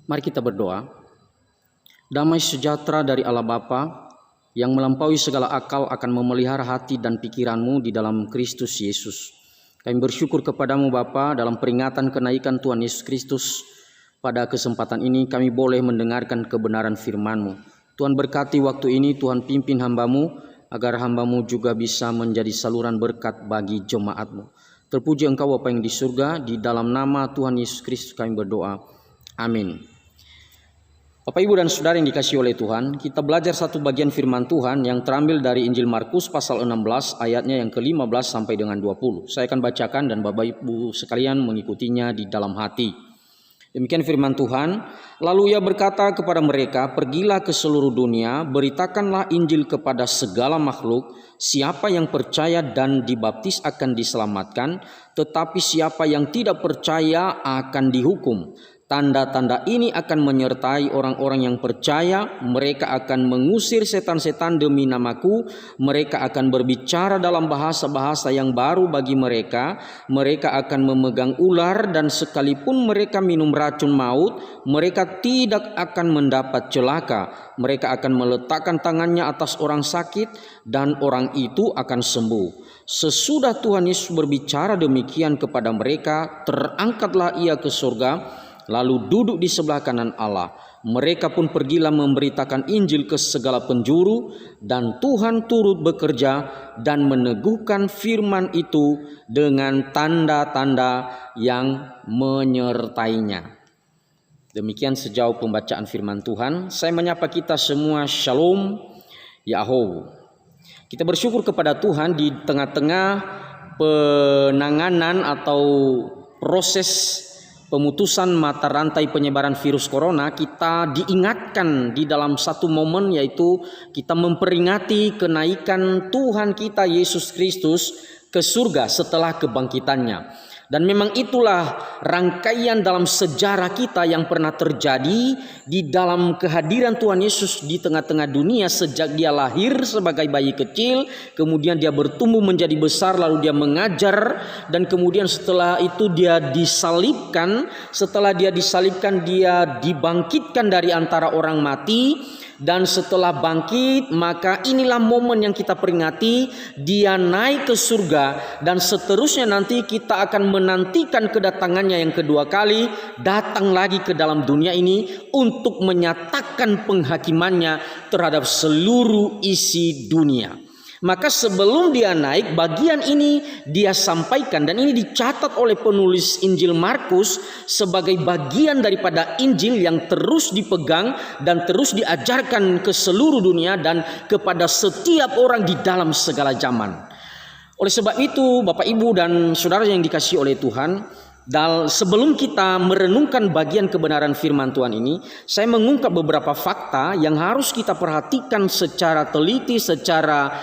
Mari kita berdoa. Damai sejahtera dari Allah Bapa yang melampaui segala akal akan memelihara hati dan pikiranmu di dalam Kristus Yesus. Kami bersyukur kepadamu Bapa, dalam peringatan kenaikan Tuhan Yesus Kristus. Pada kesempatan ini kami boleh mendengarkan kebenaran firman-Mu. Tuhan berkati waktu ini, Tuhan pimpin hamba-Mu, agar hamba-Mu juga bisa menjadi saluran berkat bagi jemaat-Mu. Terpuji Engkau Bapa yang di surga, di dalam nama Tuhan Yesus Kristus kami berdoa. Amin. Bapak Ibu dan Saudara yang dikasihi oleh Tuhan, kita belajar satu bagian firman Tuhan yang terambil dari Injil Markus pasal 16 ayatnya yang ke-15 sampai dengan 20. Saya akan bacakan dan Bapak Ibu sekalian mengikutinya di dalam hati. Demikian firman Tuhan. Lalu ia berkata kepada mereka, pergilah ke seluruh dunia, beritakanlah Injil kepada segala makhluk. Siapa yang percaya dan dibaptis akan diselamatkan, tetapi siapa yang tidak percaya akan dihukum. Tanda-tanda ini akan menyertai orang-orang yang percaya. Mereka akan mengusir setan-setan demi namaku. Mereka akan berbicara dalam bahasa-bahasa yang baru bagi mereka. Mereka akan memegang ular, dan sekalipun mereka minum racun maut, mereka tidak akan mendapat celaka. Mereka akan meletakkan tangannya atas orang sakit, dan orang itu akan sembuh. Sesudah Tuhan Yesus berbicara demikian kepada mereka, terangkatlah ia ke surga, lalu duduk di sebelah kanan Allah. Mereka pun pergilah memberitakan Injil ke segala penjuru, dan Tuhan turut bekerja dan meneguhkan firman itu dengan tanda-tanda yang menyertainya. Demikian sejauh pembacaan firman Tuhan. Saya menyapa kita semua, Shalom Yahoo. Kita bersyukur kepada Tuhan di tengah-tengah penanganan atau proses pemutusan mata rantai penyebaran virus corona. Kita diingatkan di dalam satu momen, yaitu kita memperingati kenaikan Tuhan kita Yesus Kristus ke surga setelah kebangkitannya. Dan memang itulah rangkaian dalam sejarah kita yang pernah terjadi di dalam kehadiran Tuhan Yesus di tengah-tengah dunia. Sejak dia lahir sebagai bayi kecil, kemudian dia bertumbuh menjadi besar, lalu dia mengajar, dan kemudian setelah itu dia disalibkan. Setelah dia disalibkan, dia dibangkitkan dari antara orang mati. Dan setelah bangkit, maka inilah momen yang kita peringati, dia naik ke surga, dan seterusnya nanti kita akan menantikan kedatangannya yang kedua kali, datang lagi ke dalam dunia ini untuk menyatakan penghakimannya terhadap seluruh isi dunia. Maka sebelum dia naik, bagian ini dia sampaikan, dan ini dicatat oleh penulis Injil Markus sebagai bagian daripada Injil yang terus dipegang dan terus diajarkan ke seluruh dunia dan kepada setiap orang di dalam segala zaman. Oleh sebab itu, Bapak Ibu dan Saudara yang dikasihi oleh Tuhan, sebelum kita merenungkan bagian kebenaran firman Tuhan ini, saya mengungkap beberapa fakta yang harus kita perhatikan secara teliti, secara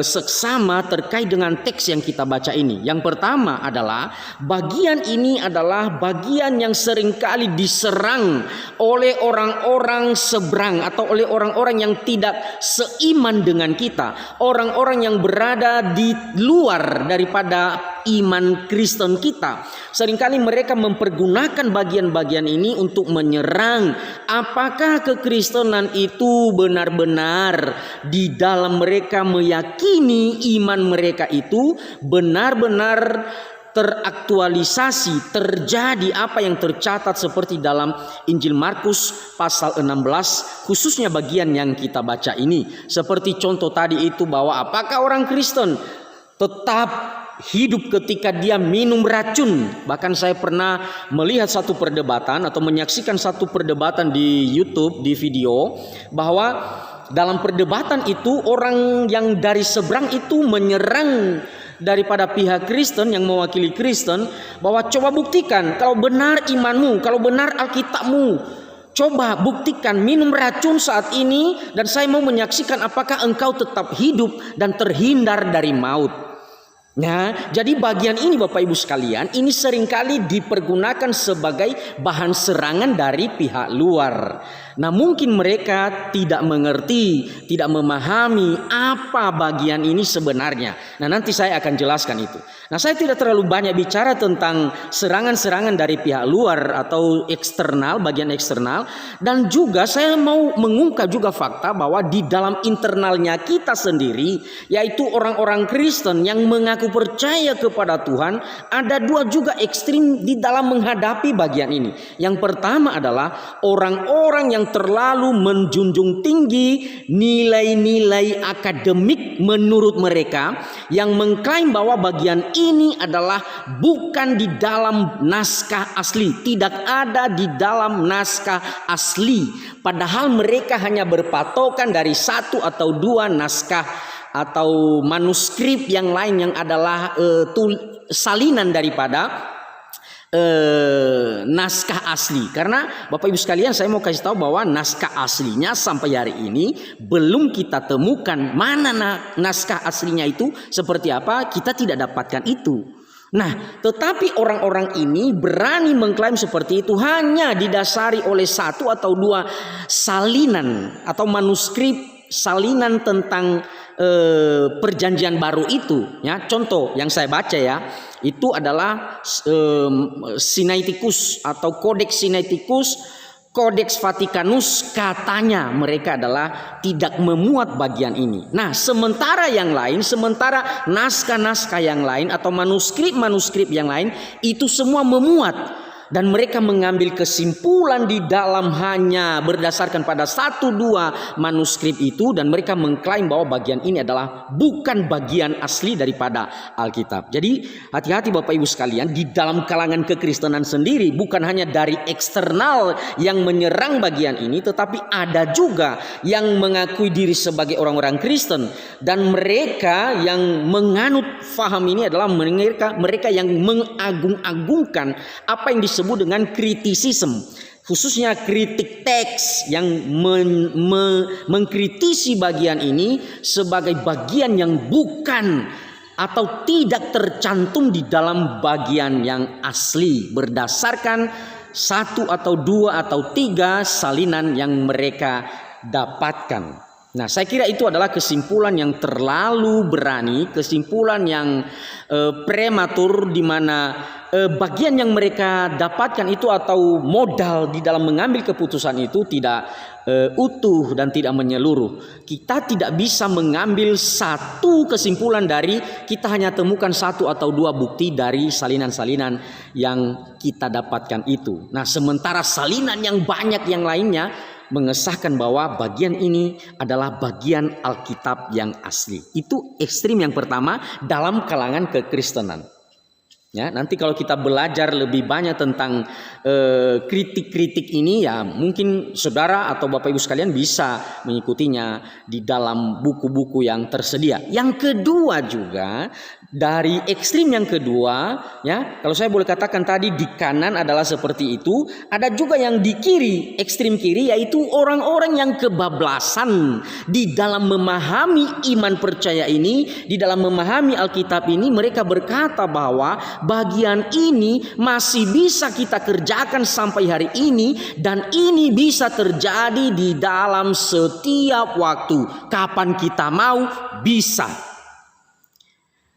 seksama terkait dengan teks yang kita baca ini. Yang pertama adalah bagian ini adalah bagian yang seringkali diserang oleh orang-orang seberang atau oleh orang-orang yang tidak seiman dengan kita, orang-orang yang berada di luar daripada iman Kristen kita. Seringkali mereka mempergunakan bagian-bagian ini untuk menyerang apakah kekristenan itu benar-benar di dalam mereka meyakini iman mereka itu benar-benar teraktualisasi, terjadi apa yang tercatat seperti dalam Injil Markus pasal 16, khususnya bagian yang kita baca ini. Seperti contoh tadi itu, bahwa apakah orang Kristen tetap hidup ketika dia minum racun. Bahkan saya pernah melihat satu perdebatan atau menyaksikan satu perdebatan di YouTube, di video, bahwa dalam perdebatan itu orang yang dari seberang itu menyerang daripada pihak Kristen yang mewakili Kristen, bahwa coba buktikan kalau benar imanmu, kalau benar Alkitabmu, coba buktikan minum racun saat ini, dan saya mau menyaksikan apakah engkau tetap hidup dan terhindar dari maut. Nah, jadi bagian ini Bapak Ibu sekalian, ini seringkali dipergunakan sebagai bahan serangan dari pihak luar. Nah, mungkin mereka tidak mengerti, tidak memahami apa bagian ini sebenarnya. Nah, nanti saya akan jelaskan itu. Nah, saya tidak terlalu banyak bicara tentang serangan-serangan dari pihak luar atau eksternal, bagian eksternal. Dan juga saya mau mengungkap juga fakta bahwa di dalam internalnya kita sendiri, yaitu orang-orang Kristen yang mengaku percaya kepada Tuhan, ada dua juga ekstrim di dalam menghadapi bagian ini. Yang pertama adalah orang-orang yang terlalu menjunjung tinggi nilai-nilai akademik menurut mereka, yang mengklaim bahwa bagian ini adalah bukan di dalam naskah asli, tidak ada di dalam naskah asli, padahal mereka hanya berpatokan dari satu atau dua naskah atau manuskrip yang lain yang adalah salinan daripada naskah asli. Karena Bapak Ibu sekalian, saya mau kasih tahu bahwa naskah aslinya sampai hari ini belum kita temukan. Mana naskah aslinya itu seperti apa, kita tidak dapatkan itu. Nah, tetapi orang-orang ini berani mengklaim seperti itu hanya didasari oleh satu atau dua salinan atau manuskrip salinan tentang perjanjian baru itu, ya. Contoh yang saya baca ya, itu adalah Sinaiticus atau Codex Sinaiticus, Codex Vaticanus, katanya mereka adalah tidak memuat bagian ini. Nah, sementara yang lain, sementara naskah-naskah yang lain atau manuskrip-manuskrip yang lain itu semua memuat. Dan mereka mengambil kesimpulan di dalam hanya berdasarkan pada satu dua manuskrip itu, dan mereka mengklaim bahwa bagian ini adalah bukan bagian asli daripada Alkitab. Jadi hati-hati Bapak Ibu sekalian, di dalam kalangan kekristenan sendiri bukan hanya dari eksternal yang menyerang bagian ini, tetapi ada juga yang mengakui diri sebagai orang-orang Kristen, dan mereka yang menganut faham ini adalah mereka yang mengagung-agungkan apa yang disebut dengan kritisisme, khususnya kritik teks, yang mengkritisi bagian ini sebagai bagian yang bukan atau tidak tercantum di dalam bagian yang asli berdasarkan satu atau dua atau tiga salinan yang mereka dapatkan. Nah, saya kira itu adalah kesimpulan yang terlalu berani, kesimpulan yang prematur, di mana bagian yang mereka dapatkan itu atau modal di dalam mengambil keputusan itu tidak utuh dan tidak menyeluruh. Kita tidak bisa mengambil satu kesimpulan dari, kita hanya temukan satu atau dua bukti dari salinan-salinan yang kita dapatkan itu. Nah, sementara salinan yang banyak yang lainnya mengesahkan bahwa bagian ini adalah bagian Alkitab yang asli. Itu ekstrim yang pertama dalam kalangan kekristenan. Ya, nanti kalau kita belajar lebih banyak tentang kritik-kritik ini, ya mungkin saudara atau Bapak Ibu sekalian bisa mengikutinya di dalam buku-buku yang tersedia. Yang kedua juga, dari ekstrim yang kedua, ya, kalau saya boleh katakan tadi di kanan adalah seperti itu, ada juga yang di kiri, ekstrim kiri, yaitu orang-orang yang kebablasan di dalam memahami iman percaya ini, di dalam memahami Alkitab ini. Mereka berkata bahwa bagian ini masih bisa kita kerjakan sampai hari ini, dan ini bisa terjadi di dalam setiap waktu, kapan kita mau bisa.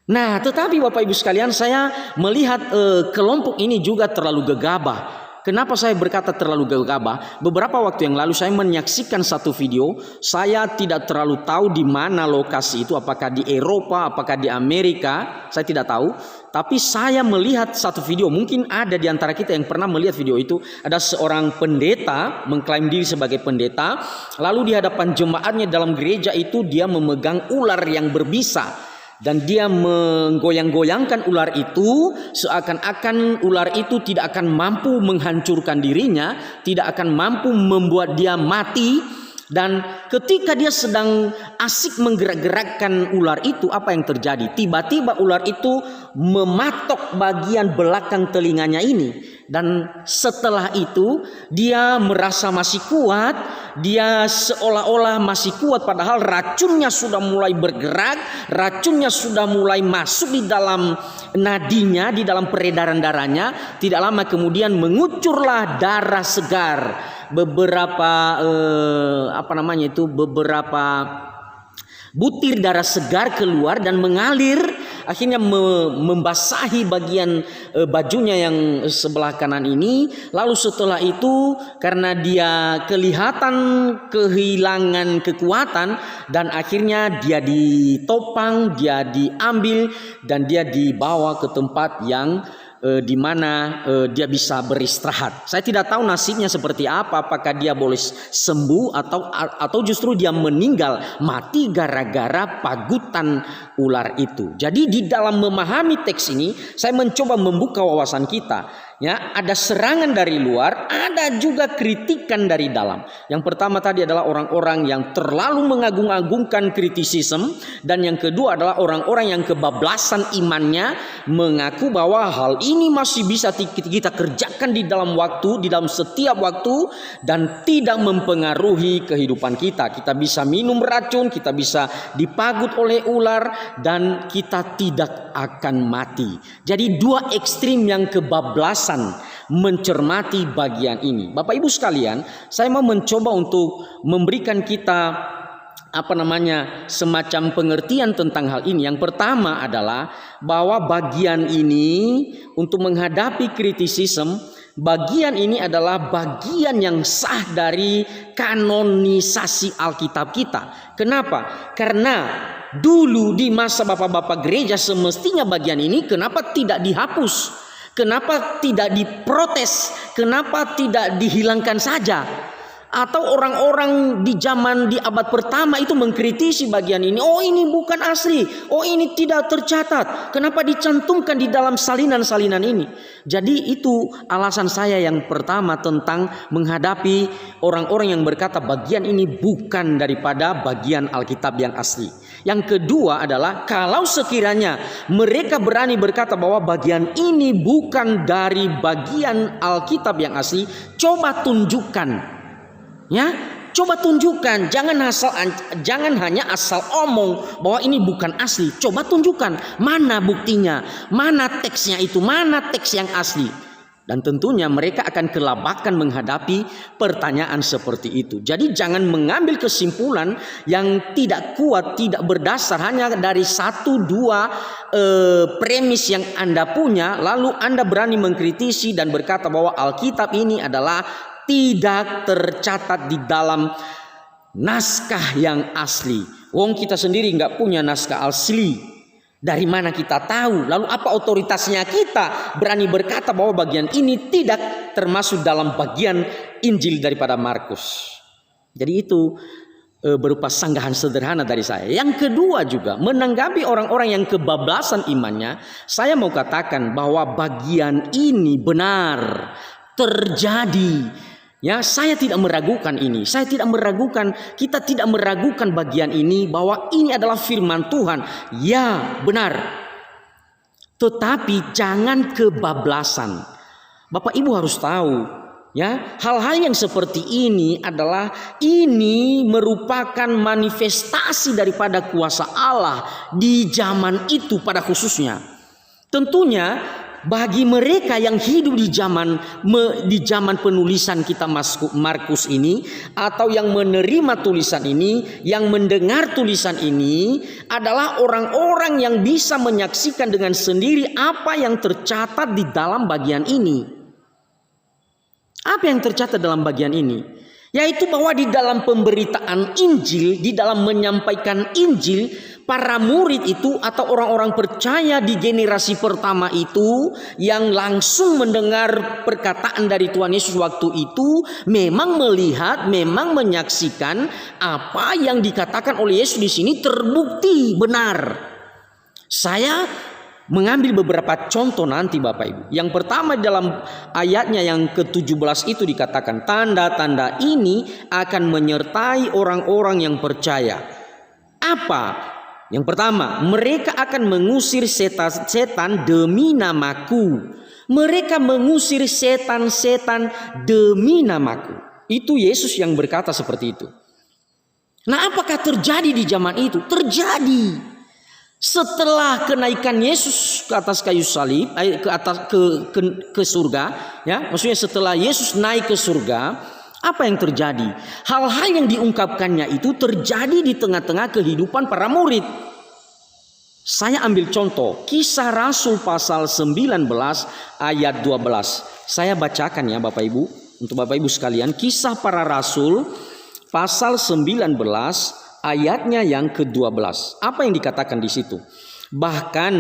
Nah, tetapi Bapak Ibu sekalian, saya melihat kelompok ini juga terlalu gegabah. Kenapa saya berkata terlalu gegabah? Beberapa waktu yang lalu saya menyaksikan satu video. Saya tidak terlalu tahu di mana lokasi itu, apakah di Eropa, apakah di Amerika, saya tidak tahu. Tapi saya melihat satu video, mungkin ada di antara kita yang pernah melihat video itu. Ada seorang pendeta mengklaim diri sebagai pendeta, lalu di hadapan jemaatnya dalam gereja itu dia memegang ular yang berbisa. Dan dia menggoyang-goyangkan ular itu, seakan-akan ular itu tidak akan mampu menghancurkan dirinya, tidak akan mampu membuat dia mati. Dan ketika dia sedang asik menggerak-gerakkan ular itu, apa yang terjadi? Tiba-tiba ular itu mematok bagian belakang telinganya ini. Dan setelah itu dia merasa masih kuat, dia seolah-olah masih kuat padahal racunnya sudah mulai bergerak, racunnya sudah mulai masuk di dalam nadinya, di dalam peredaran darahnya. Tidak lama kemudian mengucurlah darah segar. Beberapa beberapa butir darah segar keluar dan mengalir, akhirnya membasahi bagian bajunya yang sebelah kanan ini. Lalu setelah itu karena dia kelihatan kehilangan kekuatan, dan akhirnya dia ditopang, dia diambil dan dia dibawa ke tempat yang di mana dia bisa beristirahat. Saya tidak tahu nasibnya seperti apa, apakah dia boleh sembuh atau justru dia meninggal mati gara-gara pagutan ular itu. Jadi di dalam memahami teks ini saya mencoba membuka wawasan kita. Ya, ada serangan dari luar, ada juga kritikan dari dalam. Yang pertama tadi adalah orang-orang yang terlalu mengagung-agungkan kritisisme, dan yang kedua adalah orang-orang yang kebablasan imannya, mengaku bahwa hal ini masih bisa kita kerjakan di dalam waktu, di dalam setiap waktu, dan tidak mempengaruhi kehidupan kita. Kita bisa minum racun, kita bisa dipagut oleh ular, dan kita tidak akan mati. Jadi dua ekstrim yang kebablasan mencermati bagian ini. Bapak Ibu sekalian, saya mau mencoba untuk memberikan kita semacam pengertian tentang hal ini. Yang pertama adalah bahwa bagian ini untuk menghadapi kritisisme, bagian ini adalah bagian yang sah dari kanonisasi Alkitab kita. Kenapa? Karena dulu di masa bapak-bapak gereja semestinya bagian ini kenapa tidak dihapus? Kenapa tidak diprotes? Kenapa tidak dihilangkan saja? Atau orang-orang di abad pertama itu mengkritisi bagian ini. Oh, ini bukan asli. Oh, ini tidak tercatat. Kenapa dicantumkan di dalam salinan-salinan ini? Jadi itu alasan saya yang pertama tentang menghadapi orang-orang yang berkata bagian ini bukan daripada bagian Alkitab yang asli. Yang kedua adalah kalau sekiranya mereka berani berkata bahwa bagian ini bukan dari bagian Alkitab yang asli, coba tunjukkan. Ya, coba tunjukkan. Jangan hanya asal omong bahwa ini bukan asli. Coba tunjukkan mana buktinya, mana teksnya itu, mana teks yang asli. Dan tentunya mereka akan kelabakan menghadapi pertanyaan seperti itu. Jadi jangan mengambil kesimpulan yang tidak kuat, tidak berdasar hanya dari satu dua premis yang Anda punya, lalu Anda berani mengkritisi dan berkata bahwa Alkitab ini adalah tidak tercatat di dalam naskah yang asli. Wong kita sendiri nggak punya naskah asli. Dari mana kita tahu? Lalu apa otoritasnya kita berani berkata bahwa bagian ini tidak termasuk dalam bagian Injil daripada Markus? Jadi itu berupa sanggahan sederhana dari saya. Yang kedua juga menanggapi orang-orang yang kebablasan imannya, saya mau katakan bahwa bagian ini benar terjadi. Ya, saya tidak meragukan ini. Saya tidak meragukan, kita tidak meragukan bagian ini bahwa ini adalah firman Tuhan. Ya, benar. Tetapi jangan kebablasan. Bapak Ibu harus tahu, ya, hal-hal yang seperti ini adalah merupakan manifestasi daripada kuasa Allah di zaman itu pada khususnya. Tentunya bagi mereka yang hidup di zaman penulisan kitab Markus ini, atau yang menerima tulisan ini, yang mendengar tulisan ini, adalah orang-orang yang bisa menyaksikan dengan sendiri apa yang tercatat di dalam bagian ini. Apa yang tercatat dalam bagian ini? Yaitu bahwa di dalam pemberitaan Injil, di dalam menyampaikan Injil, para murid itu atau orang-orang percaya di generasi pertama itu yang langsung mendengar perkataan dari Tuhan Yesus waktu itu memang melihat, memang menyaksikan apa yang dikatakan oleh Yesus di sini terbukti benar. Saya mengambil beberapa contoh nanti Bapak Ibu. Yang pertama dalam ayatnya yang ke-17 itu dikatakan tanda-tanda ini akan menyertai orang-orang yang percaya. Apa? Yang pertama, mereka akan mengusir setan demi namaku. Mereka mengusir setan-setan demi namaku. Itu Yesus yang berkata seperti itu. Nah, apakah terjadi di zaman itu? Terjadi. Setelah kenaikan Yesus ke atas kayu salib, ke surga, ya, maksudnya setelah Yesus naik ke surga, apa yang terjadi? Hal-hal yang diungkapkannya itu terjadi di tengah-tengah kehidupan para murid. Saya ambil contoh Kisah Rasul pasal 19 ayat 12. Saya bacakan ya Bapak Ibu, untuk Bapak Ibu sekalian, Kisah Para Rasul pasal 19 ayatnya yang ke-12. Apa yang dikatakan di situ? Bahkan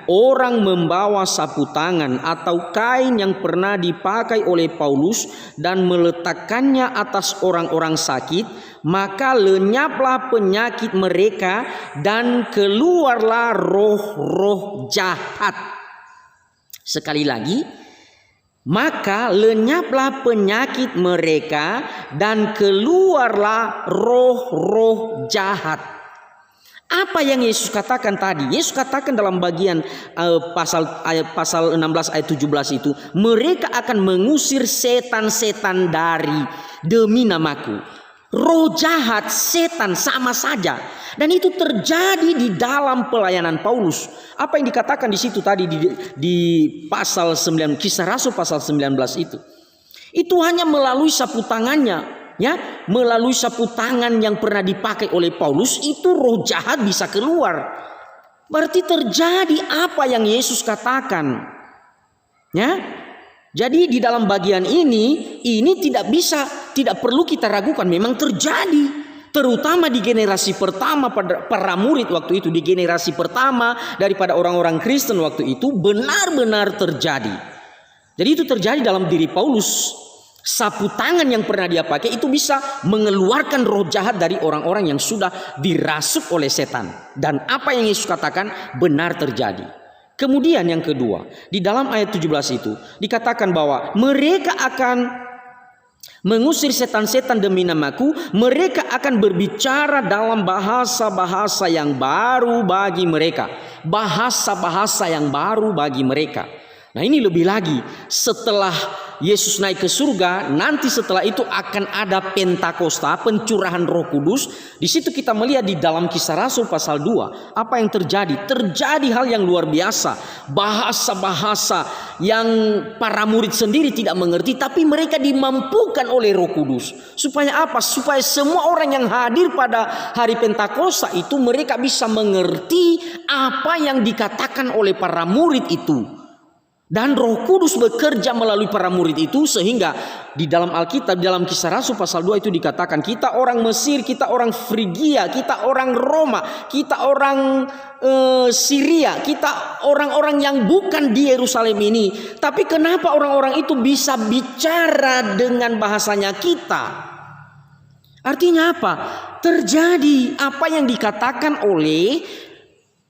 orang membawa sapu tangan atau kain yang pernah dipakai oleh Paulus dan meletakkannya atas orang-orang sakit, maka lenyaplah penyakit mereka dan keluarlah roh-roh jahat. Sekali lagi, maka lenyaplah penyakit mereka dan keluarlah roh-roh jahat. Apa yang Yesus katakan tadi? Yesus katakan dalam bagian pasal 16 ayat 17 itu, mereka akan mengusir setan-setan demi namaku. Roh jahat, setan sama saja. Dan itu terjadi di dalam pelayanan Paulus. Apa yang dikatakan di situ tadi di pasal 9, Kisah Rasul pasal 19 itu. Itu hanya melalui sapu tangannya, ya, melalui sapu tangan yang pernah dipakai oleh Paulus, itu roh jahat bisa keluar. Berarti terjadi apa yang Yesus katakan. Ya. Jadi di dalam bagian ini tidak perlu kita ragukan, memang terjadi. Terutama di generasi pertama pada para murid waktu itu, di generasi pertama daripada orang-orang Kristen waktu itu benar-benar terjadi. Jadi itu terjadi dalam diri Paulus. Sapu tangan yang pernah dia pakai itu bisa mengeluarkan roh jahat dari orang-orang yang sudah dirasuk oleh setan. Dan apa yang Yesus katakan benar terjadi. Kemudian yang kedua, di dalam ayat 17 itu dikatakan bahwa mereka akan mengusir setan-setan demi namaku, mereka akan berbicara dalam bahasa-bahasa yang baru bagi mereka. Bahasa-bahasa yang baru bagi mereka. Nah, ini lebih lagi, setelah Yesus naik ke surga, nanti setelah itu akan ada Pentakosta, pencurahan Roh Kudus. Di situ kita melihat di dalam Kisah Rasul pasal 2, apa yang terjadi? Terjadi hal yang luar biasa. Bahasa-bahasa yang para murid sendiri tidak mengerti, tapi mereka dimampukan oleh Roh Kudus. Supaya apa? Supaya semua orang yang hadir pada hari Pentakosta itu mereka bisa mengerti apa yang dikatakan oleh para murid itu. Dan Roh Kudus bekerja melalui para murid itu, sehingga di dalam Alkitab, dalam Kisah Rasul pasal 2 itu dikatakan, kita orang Mesir, kita orang Frigia, kita orang Roma, kita orang Syria, kita orang-orang yang bukan di Yerusalem ini. Tapi kenapa orang-orang itu bisa bicara dengan bahasanya kita? Artinya apa? Terjadi apa yang dikatakan oleh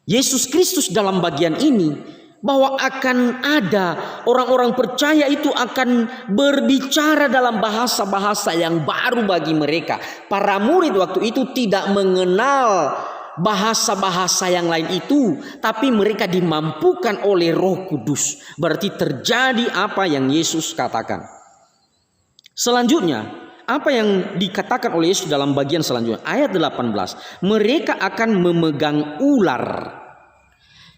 Yesus Kristus dalam bagian ini, bahwa akan ada orang-orang percaya itu akan berbicara dalam bahasa-bahasa yang baru bagi mereka. Para murid waktu itu tidak mengenal bahasa-bahasa yang lain itu, tapi mereka dimampukan oleh Roh Kudus. Berarti terjadi apa yang Yesus katakan. Selanjutnya, apa yang dikatakan oleh Yesus dalam bagian selanjutnya, ayat 18, mereka akan memegang ular.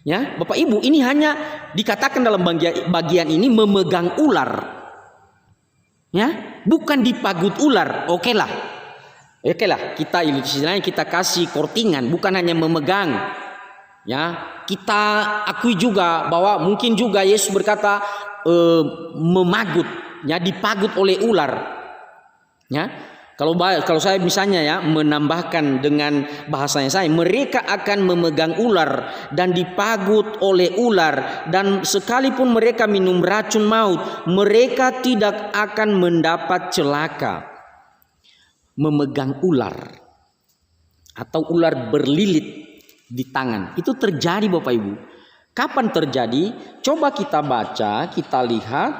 Ya, Bapak Ibu, ini hanya dikatakan dalam bagian ini memegang ular. Ya, bukan dipagut ular. Oke lah, kita istilahnya kita kasih kortingan, bukan hanya memegang. Ya, kita akui juga bahwa mungkin juga Yesus berkata memagut, ya, dipagut oleh ular. Ya. Kalau saya misalnya ya menambahkan dengan bahasanya saya, mereka akan memegang ular dan dipagut oleh ular, dan sekalipun mereka minum racun maut, mereka tidak akan mendapat celaka. Memegang ular atau ular berlilit di tangan, itu terjadi Bapak Ibu. Kapan terjadi? Coba kita baca, kita lihat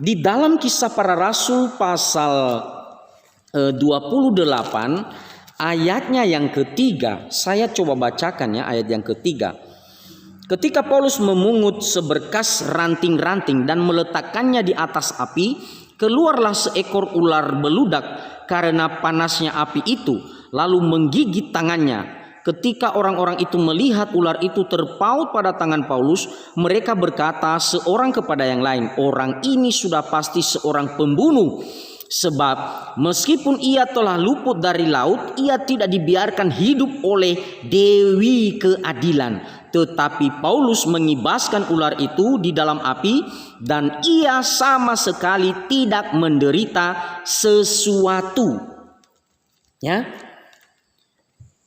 di dalam Kisah Para Rasul pasal 28 ayatnya yang ketiga. Saya coba bacakan ya ayat yang ketiga. Ketika Paulus memungut seberkas ranting-ranting dan meletakkannya di atas api, keluarlah seekor ular beludak karena panasnya api itu, lalu menggigit tangannya. Ketika orang-orang itu melihat ular itu terpaut pada tangan Paulus, mereka berkata seorang kepada yang lain, "Orang ini sudah pasti seorang pembunuh. Sebab meskipun ia telah luput dari laut, ia tidak dibiarkan hidup oleh Dewi Keadilan." Tetapi Paulus mengibaskan ular itu di dalam api, dan ia sama sekali tidak menderita sesuatu. Ya.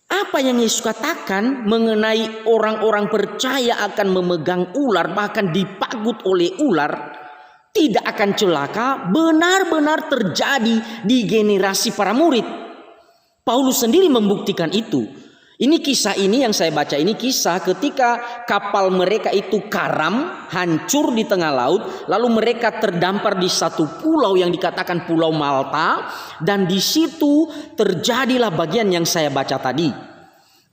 Apa yang Yesus katakan mengenai orang-orang percaya akan memegang ular, bahkan dipagut oleh ular, tidak akan celaka, benar-benar terjadi di generasi para murid. Paulus sendiri membuktikan itu. Ini kisah ini yang saya baca, ini kisah ketika kapal mereka itu karam, hancur di tengah laut, lalu mereka terdampar di satu pulau yang dikatakan Pulau Malta, dan di situ terjadilah bagian yang saya baca tadi.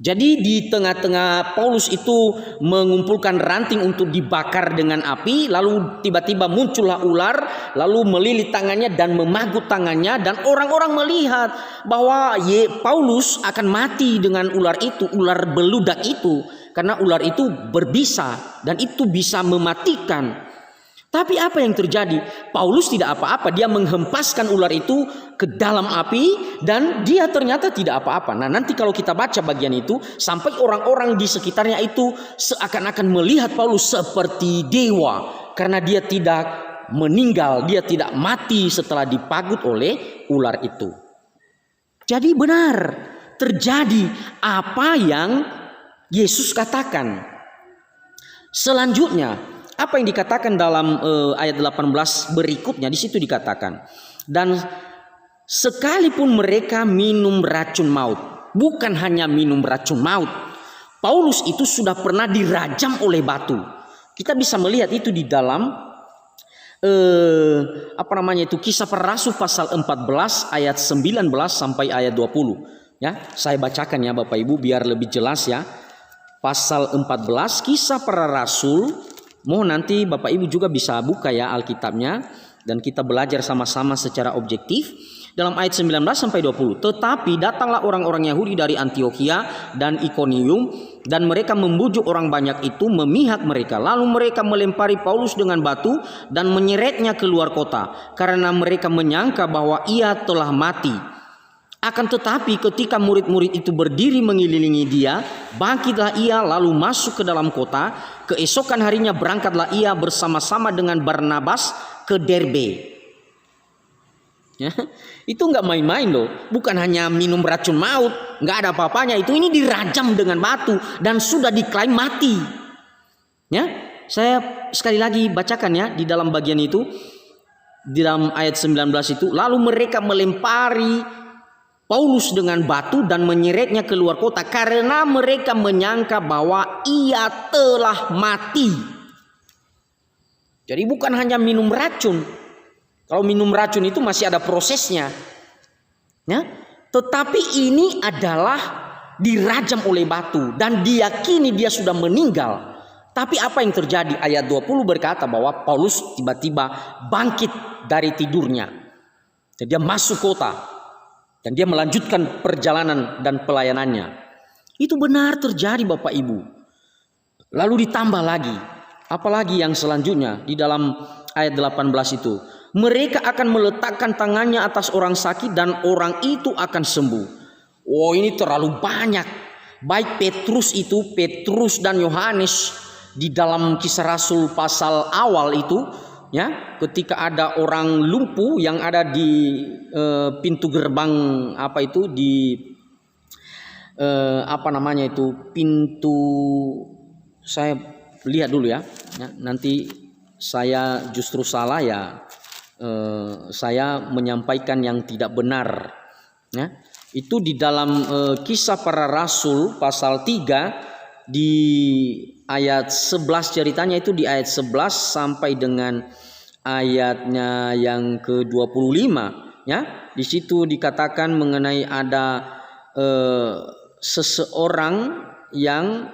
Jadi di tengah-tengah Paulus itu mengumpulkan ranting untuk dibakar dengan api, lalu tiba-tiba muncullah ular, lalu melilit tangannya dan memagut tangannya, dan orang-orang melihat bahwa Paulus akan mati dengan ular itu, ular beludak itu, karena ular itu berbisa dan itu bisa mematikan. Tapi apa yang terjadi? Paulus tidak apa-apa, dia menghempaskan ular itu ke dalam api dan dia ternyata tidak apa-apa. Nah, nanti kalau kita baca bagian itu, sampai orang-orang di sekitarnya itu seakan-akan melihat Paulus seperti dewa, karena dia tidak meninggal, dia tidak mati setelah dipagut oleh ular itu. Jadi benar terjadi apa yang Yesus katakan. Selanjutnya, apa yang dikatakan dalam ayat 18 berikutnya, di situ dikatakan, dan sekalipun mereka minum racun maut, bukan hanya minum racun maut, Paulus itu sudah pernah dirajam oleh batu. Kita bisa melihat itu di dalam Kisah Para Rasul pasal 14 ayat 19 sampai ayat 20. Ya, saya bacakan ya Bapak Ibu biar lebih jelas ya. Pasal 14 Kisah Para Rasul. Mohon nanti Bapak Ibu juga bisa buka ya Alkitabnya, dan kita belajar sama-sama secara objektif. Dalam ayat 19 sampai 20. Tetapi datanglah orang-orang Yahudi dari Antiokhia dan Ikonium, dan mereka membujuk orang banyak itu memihak mereka. Lalu mereka melempari Paulus dengan batu dan menyeretnya keluar kota, karena mereka menyangka bahwa ia telah mati. Akan tetapi ketika murid-murid itu berdiri mengelilingi dia, bangkitlah ia lalu masuk ke dalam kota. Keesokan harinya berangkatlah ia bersama-sama dengan Barnabas ke Derbe. Ya, itu nggak main-main loh. Bukan hanya minum racun maut, nggak ada apa-apanya. Ini dirajam dengan batu dan sudah diklaim mati. Ya, saya sekali lagi bacakan ya di dalam bagian itu, di dalam ayat 19 itu. Lalu mereka melempari Paulus dengan batu dan menyeretnya keluar kota, karena mereka menyangka bahwa ia telah mati. Jadi bukan hanya minum racun. Kalau minum racun itu masih ada prosesnya. Ya? Tetapi ini adalah dirajam oleh batu dan diyakini dia sudah meninggal. Tapi apa yang terjadi? Ayat 20 berkata bahwa Paulus tiba-tiba bangkit dari tidurnya. Dan dia masuk kota. Dan dia melanjutkan perjalanan dan pelayanannya. Itu benar terjadi Bapak Ibu. Lalu ditambah lagi. Apalagi yang selanjutnya di dalam ayat 18 itu. Mereka akan meletakkan tangannya atas orang sakit dan orang itu akan sembuh. Oh, ini terlalu banyak. Baik Petrus dan Yohanes di dalam Kisah Rasul pasal awal itu. Ya, ketika ada orang lumpuh yang ada di pintu gerbang pintu, saya lihat dulu ya. Nanti saya justru salah ya, saya menyampaikan yang tidak benar. Ya, itu di dalam Kisah Para Rasul pasal 3 di ayat 11 ceritanya itu, di ayat 11 sampai dengan ayatnya yang ke-25 ya. Di situ dikatakan mengenai ada seseorang yang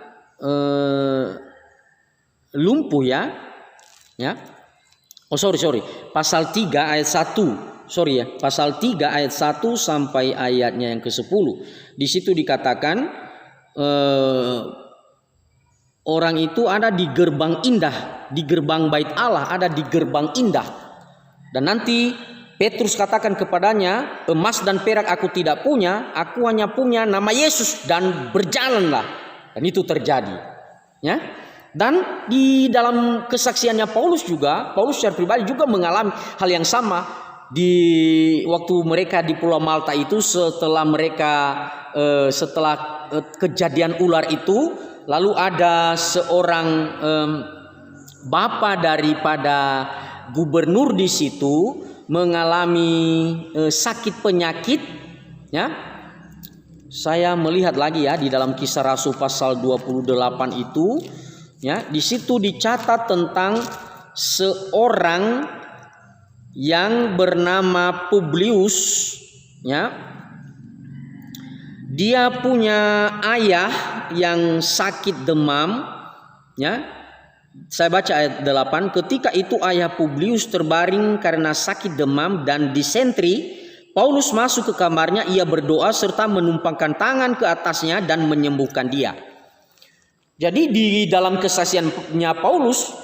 lumpuh ya. Ya. Oh sorry. Pasal 3 ayat 1. Sorry ya. Pasal 3 ayat 1 sampai ayatnya yang ke-10. Di situ dikatakan orang itu ada di gerbang indah, di gerbang bait Allah, ada di gerbang indah. Dan nanti Petrus katakan kepadanya, emas dan perak aku tidak punya, aku hanya punya nama Yesus, dan berjalanlah. Dan itu terjadi. Ya. Dan di dalam kesaksiannya Paulus secara pribadi juga mengalami hal yang sama. Di waktu mereka di Pulau Malta itu, setelah kejadian ular itu, lalu ada seorang bapak daripada gubernur di situ mengalami sakit penyakit, ya. Saya melihat lagi ya di dalam Kisah Rasul pasal 28 itu, ya, di situ dicatat tentang seorang yang bernama Publius, ya. Dia punya ayah yang sakit demam, ya. Saya baca ayat 8. Ketika itu ayah Publius terbaring karena sakit demam dan disentri. Paulus masuk ke kamarnya, ia berdoa serta menumpangkan tangan ke atasnya dan menyembuhkan dia. Jadi di dalam kesaksiannya Paulus,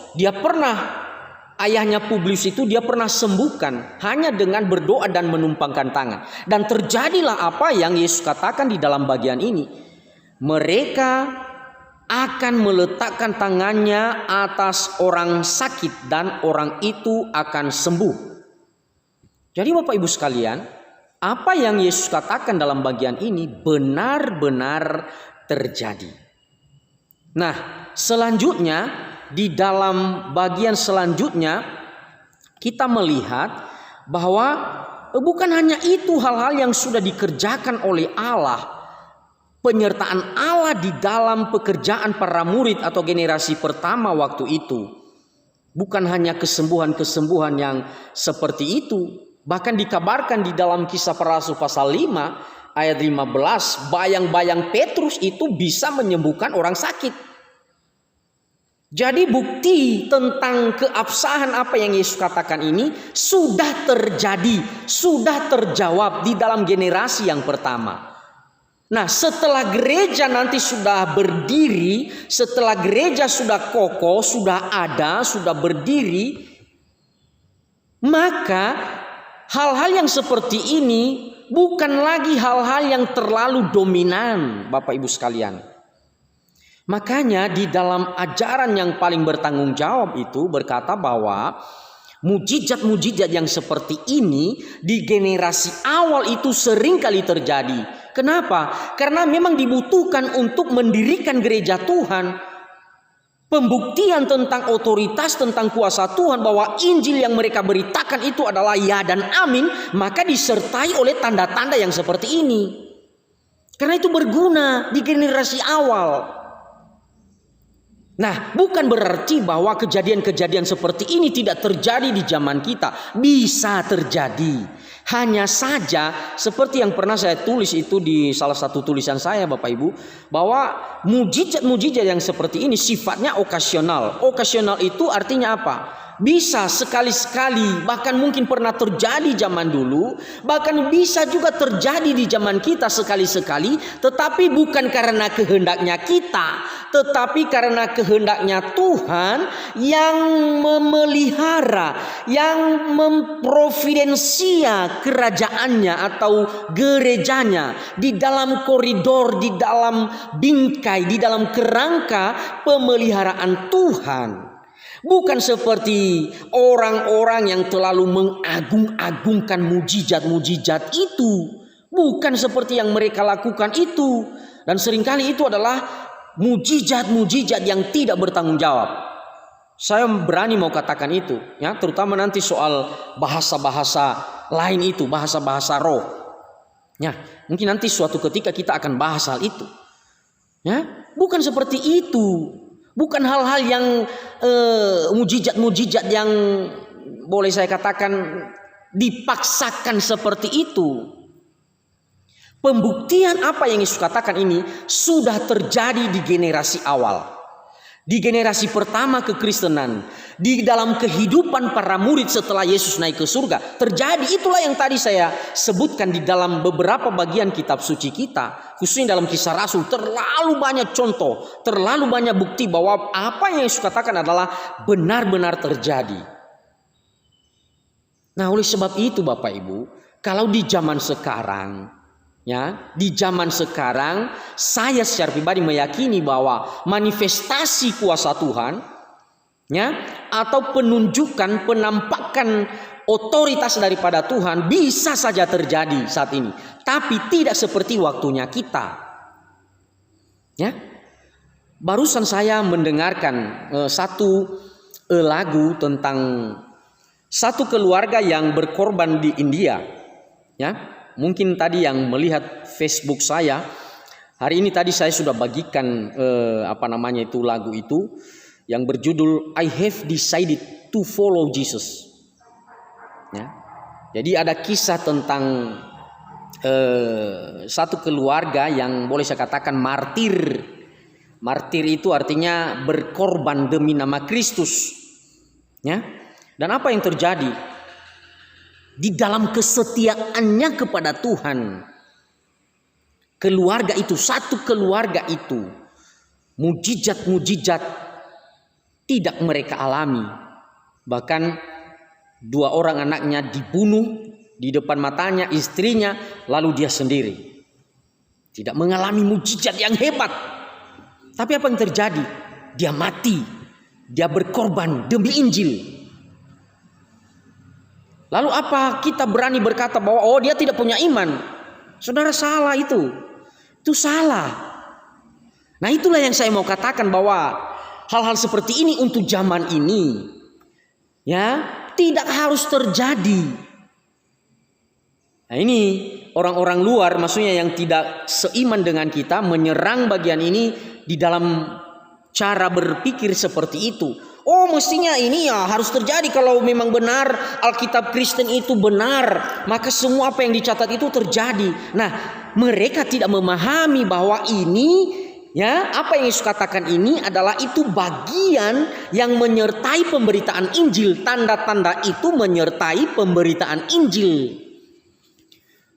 ayahnya Publius itu dia pernah sembuhkan hanya dengan berdoa dan menumpangkan tangan. Dan terjadilah apa yang Yesus katakan di dalam bagian ini. Mereka akan meletakkan tangannya atas orang sakit dan orang itu akan sembuh. Jadi Bapak Ibu sekalian, apa yang Yesus katakan dalam bagian ini benar-benar terjadi. Nah, selanjutnya di dalam bagian selanjutnya kita melihat bahwa bukan hanya itu hal-hal yang sudah dikerjakan oleh Allah. Penyertaan Allah di dalam pekerjaan para murid atau generasi pertama waktu itu. Bukan hanya kesembuhan-kesembuhan yang seperti itu. Bahkan dikabarkan di dalam Kisah Para Rasul pasal 5 ayat 15. Bayang-bayang Petrus itu bisa menyembuhkan orang sakit. Jadi bukti tentang keabsahan apa yang Yesus katakan ini sudah terjadi. Sudah terjawab di dalam generasi yang pertama. Nah, setelah gereja nanti sudah berdiri, setelah gereja sudah kokoh, sudah ada, sudah berdiri, maka hal-hal yang seperti ini bukan lagi hal-hal yang terlalu dominan, Bapak Ibu sekalian. Makanya di dalam ajaran yang paling bertanggung jawab itu berkata bahwa mujizat-mujizat yang seperti ini di generasi awal itu sering kali terjadi. Kenapa? Karena memang dibutuhkan untuk mendirikan gereja Tuhan. Pembuktian tentang otoritas, tentang kuasa Tuhan bahwa Injil yang mereka beritakan itu adalah ya dan amin. Maka disertai oleh tanda-tanda yang seperti ini. Karena itu berguna di generasi awal. Nah, bukan berarti bahwa kejadian-kejadian seperti ini tidak terjadi di zaman kita. Bisa terjadi. Hanya saja seperti yang pernah saya tulis itu di salah satu tulisan saya Bapak Ibu. Bahwa mujizat-mujizat yang seperti ini sifatnya okasional. Okasional itu artinya apa? Bisa sekali-sekali, bahkan mungkin pernah terjadi zaman dulu, bahkan bisa juga terjadi di zaman kita sekali-sekali, tetapi bukan karena kehendaknya kita, tetapi karena kehendaknya Tuhan yang memelihara, yang memprovidensia kerajaannya atau gerejanya di dalam koridor, di dalam bingkai, di dalam kerangka pemeliharaan Tuhan. Bukan seperti orang-orang yang terlalu mengagung-agungkan mujizat-mujizat itu. Bukan seperti yang mereka lakukan itu. Dan seringkali itu adalah mujizat-mujizat yang tidak bertanggung jawab. Saya berani mau katakan itu, ya, terutama nanti soal bahasa-bahasa lain itu, bahasa-bahasa roh. Ya, mungkin nanti suatu ketika kita akan bahas hal itu. Ya, bukan seperti itu. Bukan hal-hal yang mujizat-mujizat yang boleh saya katakan dipaksakan seperti itu. Pembuktian apa yang Yesus katakan ini sudah terjadi di generasi awal. di generasi pertama kekristenan, di dalam kehidupan para murid setelah Yesus naik ke surga, terjadi. Itulah yang tadi saya sebutkan di dalam beberapa bagian kitab suci kita, khususnya dalam Kisah Rasul. Terlalu banyak contoh, terlalu banyak bukti bahwa apa yang Yesus katakan adalah benar-benar terjadi. Nah, oleh sebab itu Bapak Ibu, kalau di zaman sekarang, ya, di zaman sekarang saya secara pribadi meyakini bahwa manifestasi kuasa Tuhan, ya, atau penunjukan, penampakan otoritas daripada Tuhan bisa saja terjadi saat ini, tapi tidak seperti waktunya kita. Ya, barusan saya mendengarkan satu lagu tentang satu keluarga yang berkorban di India. Ya, mungkin tadi yang melihat Facebook saya hari ini, tadi saya sudah bagikan itu lagu itu yang berjudul I Have Decided to Follow Jesus. Ya, jadi ada kisah tentang satu keluarga yang boleh saya katakan martir. Martir itu artinya berkorban demi nama Kristus. Ya, dan apa yang terjadi? Di dalam kesetiaannya kepada Tuhan, keluarga itu, satu keluarga itu, mujizat-mujizat tidak mereka alami. Bahkan 2 orang anaknya dibunuh di depan matanya, istrinya, lalu dia sendiri. Tidak mengalami mujizat yang hebat. Tapi apa yang terjadi? Dia mati, dia berkorban demi Injil. Lalu apa kita berani berkata bahwa dia tidak punya iman? Saudara, salah itu. Itu salah. Nah, itulah yang saya mau katakan bahwa hal-hal seperti ini untuk zaman ini, ya, tidak harus terjadi. Nah, ini orang-orang luar, maksudnya yang tidak seiman dengan kita, menyerang bagian ini di dalam cara berpikir seperti itu. Oh, mestinya ini ya harus terjadi. Kalau memang benar Alkitab Kristen itu benar, maka semua apa yang dicatat itu terjadi. Nah, mereka tidak memahami bahwa ini, ya, apa yang Yesus katakan ini adalah itu bagian yang menyertai pemberitaan Injil. Tanda-tanda itu menyertai pemberitaan Injil.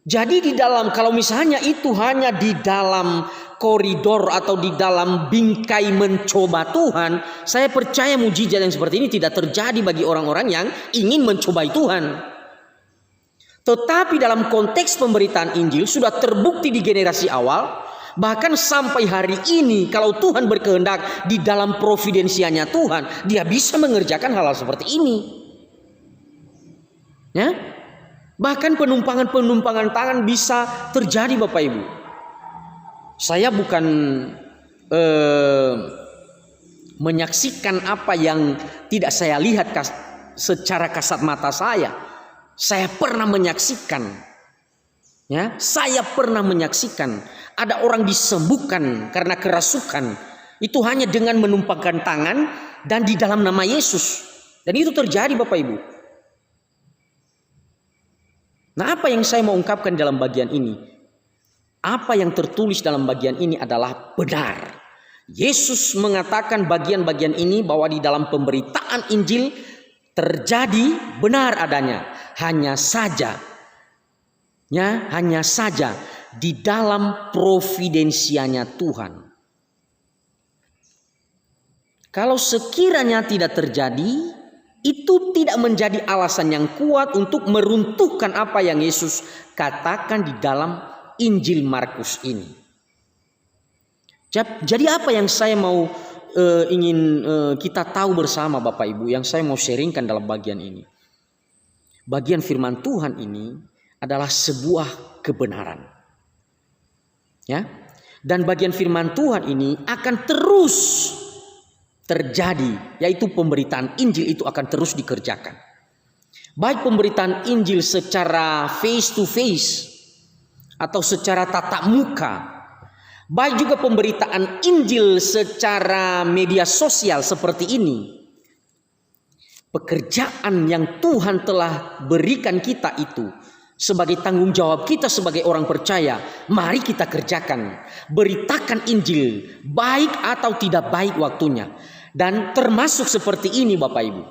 Jadi di dalam, kalau misalnya itu hanya di dalam koridor atau di dalam bingkai mencoba Tuhan, saya percaya mujizat yang seperti ini tidak terjadi bagi orang-orang yang ingin mencobai Tuhan. Tetapi dalam konteks pemberitaan Injil sudah terbukti di generasi awal, bahkan sampai hari ini, kalau Tuhan berkehendak di dalam providensianya Tuhan, dia bisa mengerjakan hal-hal seperti ini. Ya? Bahkan penumpangan tangan bisa terjadi, Bapak Ibu. Saya bukan menyaksikan apa yang tidak saya lihat secara kasat mata saya. Saya pernah menyaksikan, ya, saya pernah menyaksikan ada orang disembuhkan karena kerasukan. Itu hanya dengan menumpangkan tangan dan di dalam nama Yesus. Dan itu terjadi, Bapak Ibu. Nah, apa yang saya mau ungkapkan dalam bagian ini? Apa yang tertulis dalam bagian ini adalah benar. Yesus mengatakan bagian-bagian ini bahwa di dalam pemberitaan Injil terjadi benar adanya. Hanya saja di dalam providensianya Tuhan. Kalau sekiranya tidak terjadi, itu tidak menjadi alasan yang kuat untuk meruntuhkan apa yang Yesus katakan di dalam Injil Markus ini. Jadi apa yang saya mau ingin kita tahu bersama Bapak Ibu, yang saya mau sharingkan dalam bagian ini. Bagian firman Tuhan ini adalah sebuah kebenaran. Ya. Dan bagian firman Tuhan ini akan terus terjadi, yaitu pemberitaan Injil itu akan terus dikerjakan. Baik pemberitaan Injil secara face to face atau secara tatap muka, baik juga pemberitaan Injil secara media sosial seperti ini. Pekerjaan yang Tuhan telah berikan kita itu sebagai tanggung jawab kita sebagai orang percaya, mari kita kerjakan. Beritakan Injil, baik atau tidak baik waktunya. Dan termasuk seperti ini Bapak Ibu.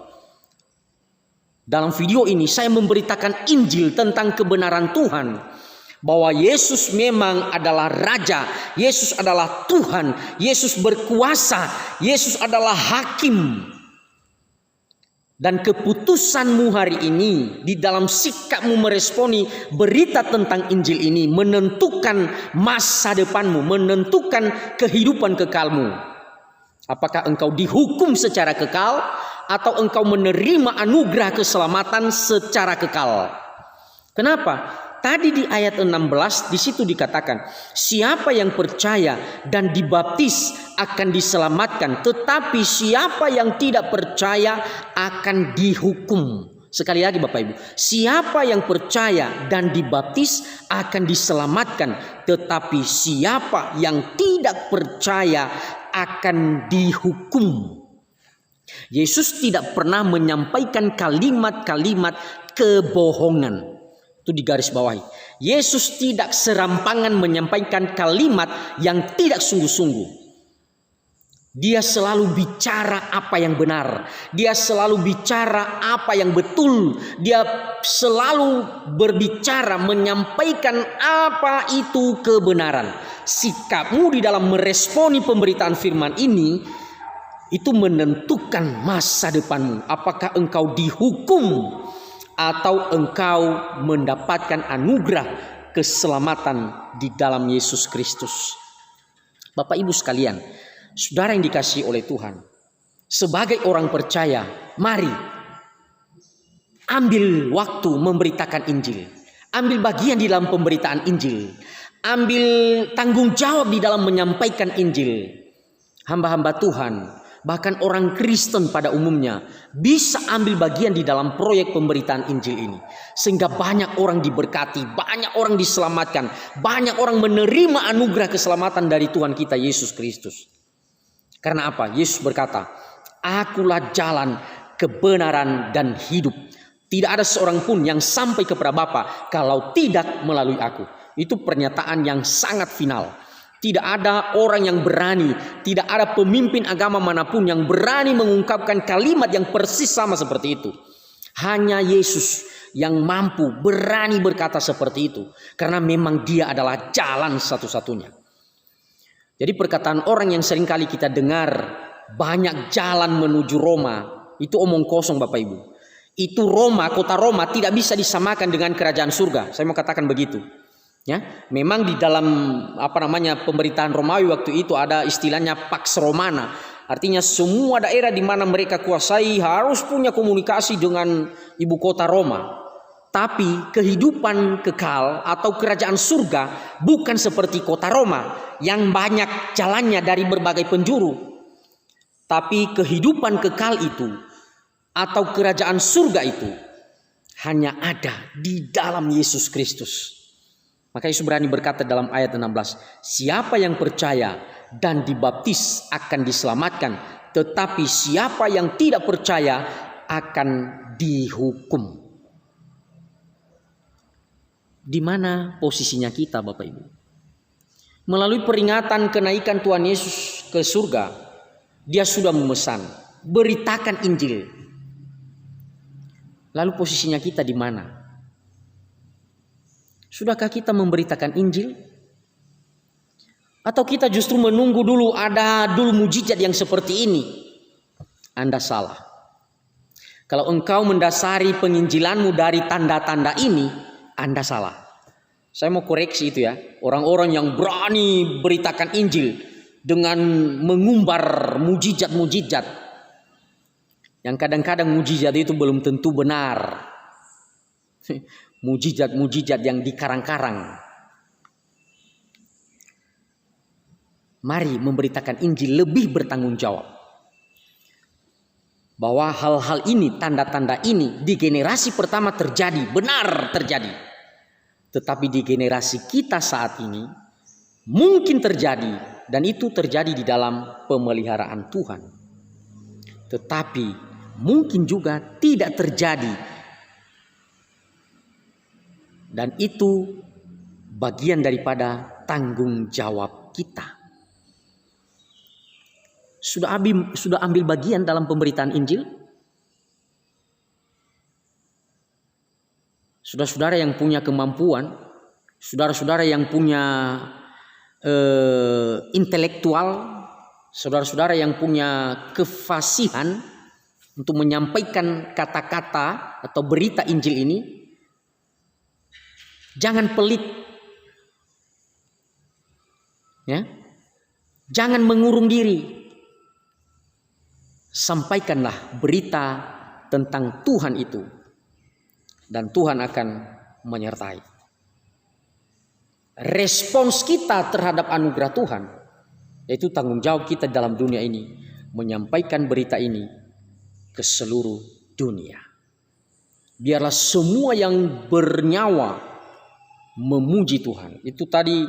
Dalam video ini saya memberitakan Injil tentang kebenaran Tuhan. Bahwa Yesus memang adalah Raja. Yesus adalah Tuhan. Yesus berkuasa. Yesus adalah Hakim. Dan keputusanmu hari ini di dalam sikapmu meresponi berita tentang Injil ini menentukan masa depanmu, menentukan kehidupan kekalmu. Apakah engkau dihukum secara kekal atau engkau menerima anugerah keselamatan secara kekal? Kenapa? Tadi di ayat 16 di situ dikatakan, siapa yang percaya dan dibaptis akan diselamatkan, tetapi siapa yang tidak percaya akan dihukum. Sekali lagi Bapak Ibu, siapa yang percaya dan dibaptis akan diselamatkan, tetapi siapa yang tidak percaya akan dihukum. Yesus tidak pernah menyampaikan kalimat-kalimat kebohongan. Itu digaris bawahi. Yesus tidak serampangan menyampaikan kalimat yang tidak sungguh-sungguh. Dia selalu bicara apa yang benar. Dia selalu bicara apa yang betul. Dia selalu berbicara menyampaikan apa itu kebenaran. Sikapmu di dalam meresponi pemberitaan firman ini itu menentukan masa depanmu. Apakah engkau dihukum atau engkau mendapatkan anugerah keselamatan di dalam Yesus Kristus. Bapak Ibu sekalian, saudara yang dikasihi oleh Tuhan, sebagai orang percaya, mari ambil waktu memberitakan Injil. Ambil bagian di dalam pemberitaan Injil. Ambil tanggung jawab di dalam menyampaikan Injil. Hamba-hamba Tuhan, bahkan orang Kristen pada umumnya bisa ambil bagian di dalam proyek pemberitaan Injil ini. Sehingga banyak orang diberkati, banyak orang diselamatkan, banyak orang menerima anugerah keselamatan dari Tuhan kita Yesus Kristus. Karena apa? Yesus berkata, akulah jalan, kebenaran, dan hidup. Tidak ada seorang pun yang sampai kepada Bapa kalau tidak melalui aku. Itu pernyataan yang sangat final. Tidak ada orang yang berani, tidak ada pemimpin agama manapun yang berani mengungkapkan kalimat yang persis sama seperti itu. Hanya Yesus yang mampu berani berkata seperti itu. Karena memang dia adalah jalan satu-satunya. Jadi perkataan orang yang seringkali kita dengar, banyak jalan menuju Roma, itu omong kosong Bapak Ibu. Itu Roma, kota Roma tidak bisa disamakan dengan kerajaan surga. Saya mau katakan begitu. Ya, memang di dalam pemberitaan Romawi waktu itu ada istilahnya Pax Romana. Artinya semua daerah di mana mereka kuasai harus punya komunikasi dengan ibu kota Roma. Tapi kehidupan kekal atau kerajaan surga bukan seperti kota Roma yang banyak jalannya dari berbagai penjuru. Tapi kehidupan kekal itu atau kerajaan surga itu hanya ada di dalam Yesus Kristus. Maka Yesus berani berkata dalam ayat 16, siapa yang percaya dan dibaptis akan diselamatkan, tetapi siapa yang tidak percaya akan dihukum. Di mana posisinya kita Bapak Ibu? Melalui peringatan kenaikan Tuhan Yesus ke surga, dia sudah memesan, beritakan Injil. Lalu posisinya kita di mana? Sudahkah kita memberitakan Injil? Atau kita justru menunggu dulu ada mujizat yang seperti ini? Anda salah. Kalau engkau mendasari penginjilanmu dari tanda-tanda ini, Anda salah. Saya mau koreksi itu ya. Orang-orang yang berani beritakan Injil dengan mengumbar mujizat-mujizat. Yang kadang-kadang mujizat itu belum tentu benar. Mujizat-mujizat yang dikarang-karang. Mari memberitakan Injil lebih bertanggung jawab. Bahwa hal-hal ini, tanda-tanda ini di generasi pertama terjadi, benar terjadi. Tetapi di generasi kita saat ini mungkin terjadi, dan itu terjadi di dalam pemeliharaan Tuhan. Tetapi mungkin juga tidak terjadi. Dan itu bagian daripada tanggung jawab kita. sudah ambil bagian dalam pemberitaan Injil? Saudara-saudara yang punya kemampuan, saudara-saudara yang punya intelektual, saudara-saudara yang punya kefasihan untuk menyampaikan kata-kata atau berita Injil ini, jangan pelit, ya, jangan mengurung diri, sampaikanlah berita tentang Tuhan itu. Dan Tuhan akan menyertai. Respons kita terhadap anugerah Tuhan, yaitu tanggung jawab kita dalam dunia ini, menyampaikan berita ini ke seluruh dunia. Biarlah semua yang bernyawa memuji Tuhan. Itu tadi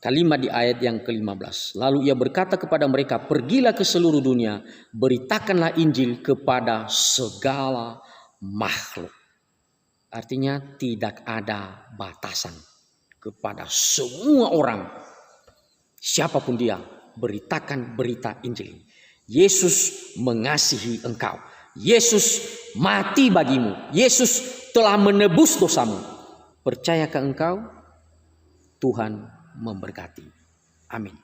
kalimat di ayat yang ke-15. Lalu ia berkata kepada mereka, pergilah ke seluruh dunia, beritakanlah Injil kepada segala makhluk. Artinya tidak ada batasan, kepada semua orang, siapapun dia, beritakan berita Injil. Yesus mengasihi engkau. Yesus mati bagimu. Yesus telah menebus dosamu. Percayakah engkau? Tuhan memberkati. Amin.